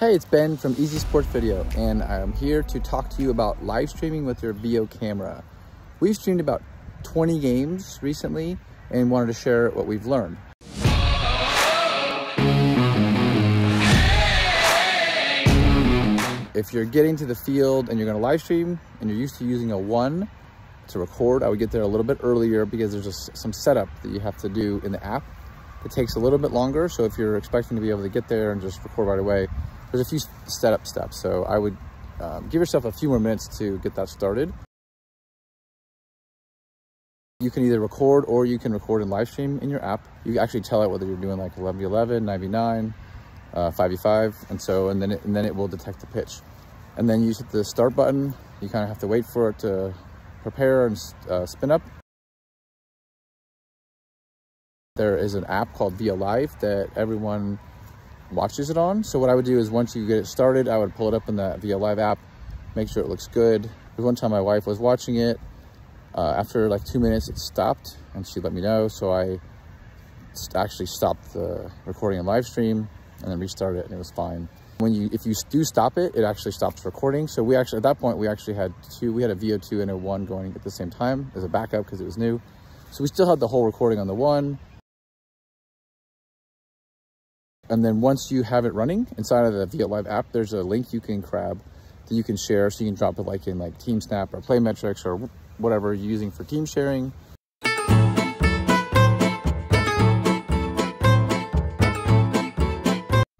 Hey, it's Ben from Easy Sports Video, and I'm here to talk to you about live streaming with your VO camera. We've streamed about 20 games recently and wanted to share what we've learned. If you're getting to the field and you're going to live stream and you're used to using a 1 to record, I would get there a little bit earlier because there's just some setup that you have to do in the app. It takes a little bit longer, so if you're expecting to be able to get there and just record right away, there's a few setup steps. So I would give yourself a few more minutes to get that started. You can either record or you can record and live stream in your app. You can actually tell it whether you're doing like 11v11, 9v9, 5v5, and then it will detect the pitch. And then you hit the start button. You kind of have to wait for it to prepare and spin up. There is an app called VO Live that everyone watches it on. So what I would do is once you get it started, I would pull it up in the VO Live app, make sure it looks good. One time my wife was watching it. After like 2 minutes, it stopped and she let me know. So I actually stopped the recording and live stream and then restart it, and it was fine. If you do stop it, it actually stops recording. So at that point, we had a VO2 and a 1 going at the same time as a backup because it was new. So we still had the whole recording on the 1. And then once you have it running inside of the VO Live app, there's a link you can grab that you can share. So you can drop it like in like TeamSnap or Playmetrics or whatever you're using for team sharing.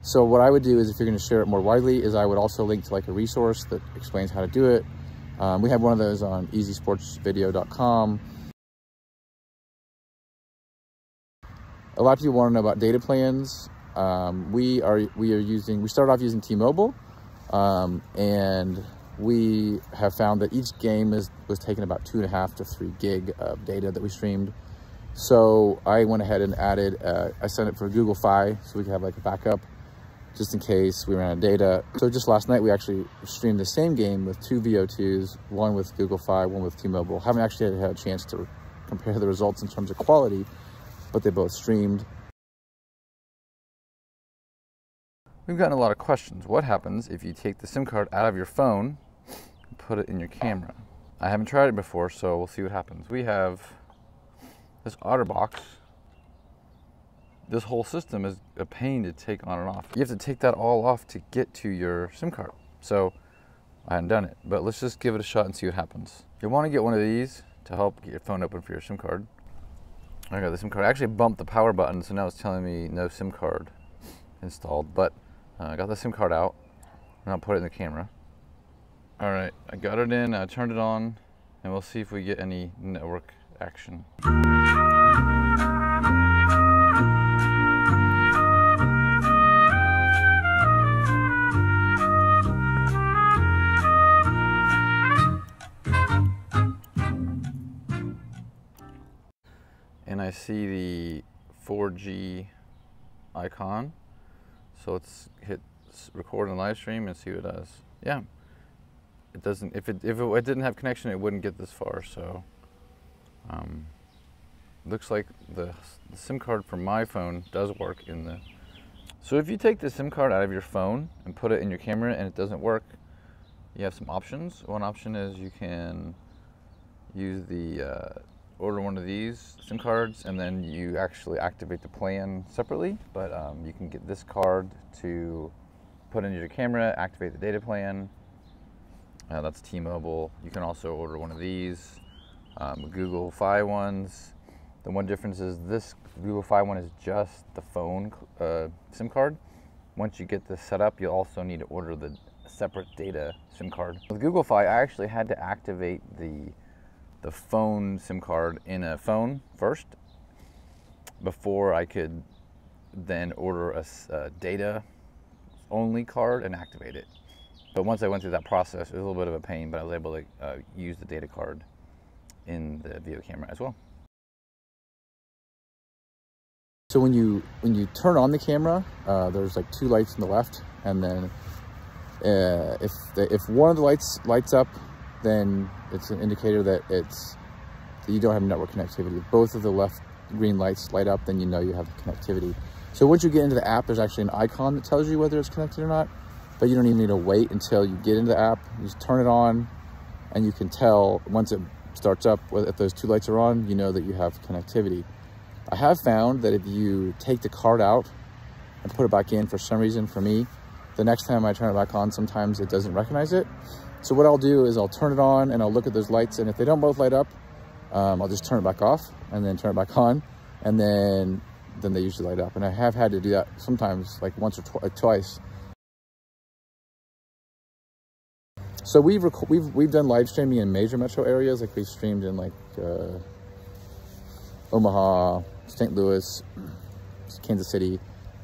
So what I would do is, if you're going to share it more widely, is I would also link to like a resource that explains how to do it. We have one of those on easysportsvideo.com. A lot of people want to know about data plans. We started off using T-Mobile, and we have found that each game was taking about 2.5 to 3 gig of data that we streamed. So I went ahead and added, I sent it for Google Fi so we could have like a backup just in case we ran out of data. So just last night, we actually streamed the same game with 2 VO2s, one with Google Fi, one with T-Mobile. Haven't actually had a chance to compare the results in terms of quality, but they both streamed. We've gotten a lot of questions. What happens if you take the SIM card out of your phone and put it in your camera? I haven't tried it before, so we'll see what happens. We have this OtterBox. This whole system is a pain to take on and off. You have to take that all off to get to your SIM card. So I hadn't done it, but let's just give it a shot and see what happens. You'll want to get one of these to help get your phone open for your SIM card. I got the SIM card. I actually bumped the power button, so now it's telling me no SIM card installed, but I got the SIM card out, and I'll put it in the camera. All right, I got it in, I turned it on, and we'll see if we get any network action. And I see the 4G icon. So let's hit record and live stream and see what it does. Yeah, it doesn't. If it didn't have connection, it wouldn't get this far. So looks like the SIM card from my phone does work in the. So if you take the SIM card out of your phone and put it in your camera and it doesn't work, you have some options. One option is you can use the order one of these SIM cards, and then you actually activate the plan separately. But you can get this card to put into your camera, activate the data plan. That's T-Mobile. You can also order one of these Google Fi ones. The one difference is this Google Fi one is just the phone SIM card. Once you get this set up, you'll also need to order the separate data SIM card. With Google Fi, I actually had to activate the phone SIM card in a phone first before I could then order a data only card and activate it. But once I went through that process, it was a little bit of a pain, but I was able to use the data card in the video camera as well. So when you turn on the camera, there's like 2 lights on the left, and then if one of the lights up, then it's an indicator that you don't have network connectivity. If both of the left green lights light up, then you know you have connectivity. So once you get into the app, there's actually an icon that tells you whether it's connected or not. but you don't even need to wait until you get into the app. You just turn it on, and you can tell once it starts up, if those two lights are on, you know that you have connectivity. I have found that if you take the card out and put it back in, for some reason, for me, the next time I turn it back on, sometimes it doesn't recognize it. So what I'll do is I'll turn it on and I'll look at those lights, and if they don't both light up, I'll just turn it back off and then turn it back on, and then they usually light up. And I have had to do that sometimes, like once or twice. So we've done live streaming in major metro areas, like we've streamed in like Omaha, St. Louis, Kansas City.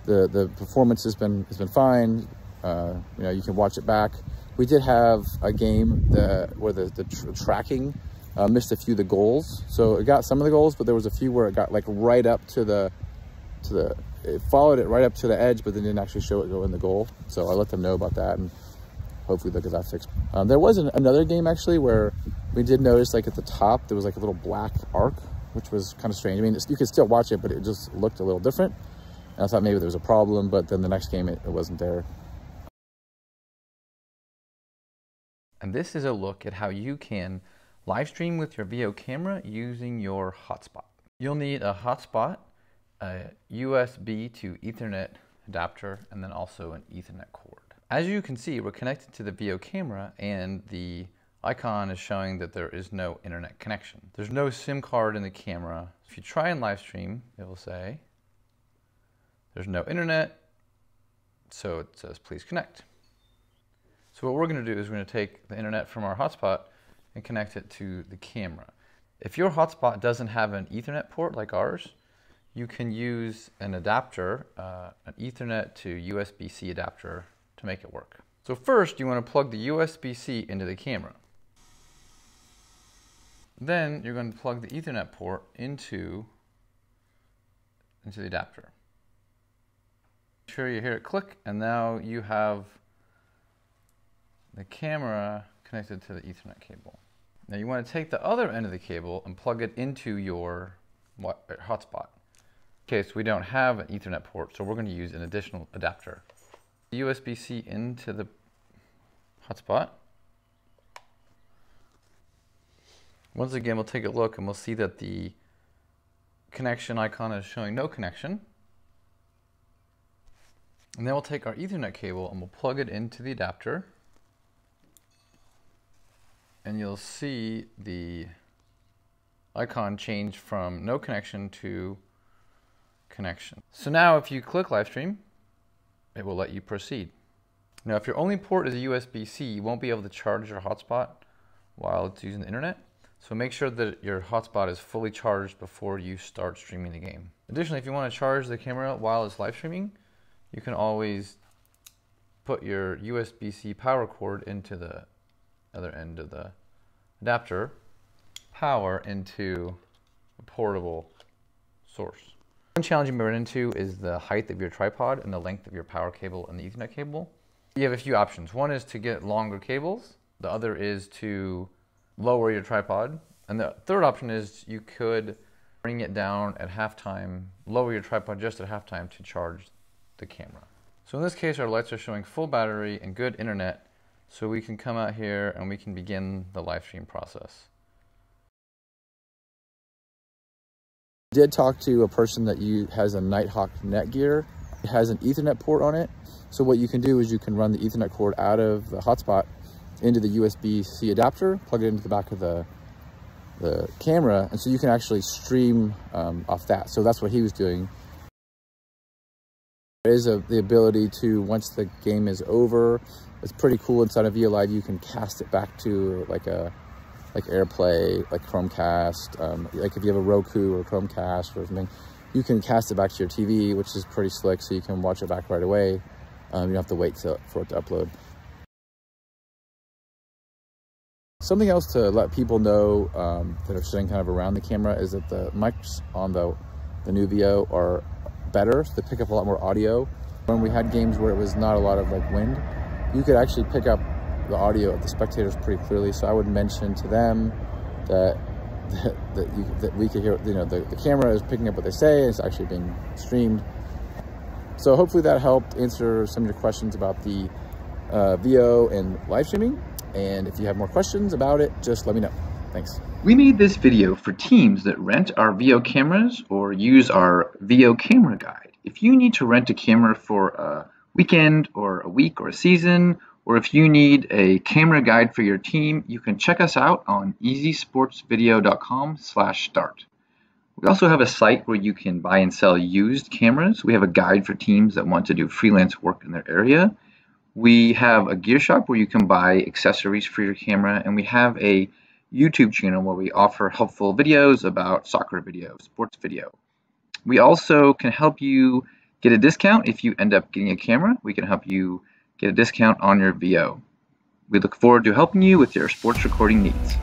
The performance has been fine. You know, you can watch it back. We did have a game where the tracking missed a few of the goals. So it got some of the goals, but there was a few where it got like right up it followed it right up to the edge, but then didn't actually show it go in the goal. So I let them know about that, and hopefully they'll get that fixed. There was another game actually where we did notice, like at the top, there was like a little black arc, which was kind of strange. I mean, you could still watch it, but it just looked a little different. And I thought maybe there was a problem, but then the next game, it wasn't there. And this is a look at how you can live stream with your VO camera using your hotspot. You'll need a hotspot, a USB to Ethernet adapter, and then also an Ethernet cord. As you can see, we're connected to the VO camera, and the icon is showing that there is no internet connection. There's no SIM card in the camera. If you try and live stream, it will say there's no internet, so it says please connect. So what we're going to do is we're going to take the internet from our hotspot and connect it to the camera. If your hotspot doesn't have an Ethernet port like ours, you can use an adapter, an Ethernet to USB-C adapter, to make it work. So first, you want to plug the USB-C into the camera. Then you're going to plug the Ethernet port into the adapter. Make sure you hear it click, and now you have the camera connected to the Ethernet cable. Now you want to take the other end of the cable and plug it into your hotspot. In case we don't have an Ethernet port, so we're going to use an additional adapter. USB-C into the hotspot. Once again, we'll take a look and we'll see that the connection icon is showing no connection. And then we'll take our Ethernet cable and we'll plug it into the adapter. And you'll see the icon change from no connection to connection. So now if you click live stream, it will let you proceed. Now if your only port is a USB-C, you won't be able to charge your hotspot while it's using the internet. So make sure that your hotspot is fully charged before you start streaming the game. Additionally, if you want to charge the camera while it's live streaming, you can always put your USB-C power cord into the other end of the adapter, power into a portable source. One challenge you may run into is the height of your tripod and the length of your power cable and the Ethernet cable. You have a few options. One is to get longer cables. The other is to lower your tripod. And the third option is you could bring it down at halftime, lower your tripod just at halftime to charge the camera. So in this case, our lights are showing full battery and good internet, so we can come out here and we can begin the live stream process. I did talk to a person that has a Nighthawk Netgear. It has an Ethernet port on it. So what you can do is you can run the Ethernet cord out of the hotspot into the USB-C adapter, plug it into the back of the camera, and so you can actually stream off that. So that's what he was doing. There is the ability to, once the game is over, it's pretty cool. Inside of VO Live, you can cast it back to like AirPlay, like Chromecast. Like if you have a Roku or Chromecast or something, you can cast it back to your TV, which is pretty slick. So you can watch it back right away. You don't have to wait for it to upload. Something else to let people know that are sitting kind of around the camera is that the mics on the new VO are better, so they pick up a lot more audio. When we had games where it was not a lot of like wind, you could actually pick up the audio of the spectators pretty clearly. So I would mention to them that we could hear, the camera is picking up what they say, it's actually being streamed. So hopefully that helped answer some of your questions about the VO and live streaming. And if you have more questions about it, just let me know. Thanks. We made this video for teams that rent our VO cameras or use our VO camera guide. If you need to rent a camera for a weekend or a week or a season, or if you need a camera guide for your team, you can check us out on easysportsvideo.com/start. We also have a site where you can buy and sell used cameras. We have a guide for teams that want to do freelance work in their area. We have a gear shop where you can buy accessories for your camera, and we have a YouTube channel where we offer helpful videos about soccer video, sports video. We also can help you get a discount if you end up getting a camera. We can help you get a discount on your VO. We look forward to helping you with your sports recording needs.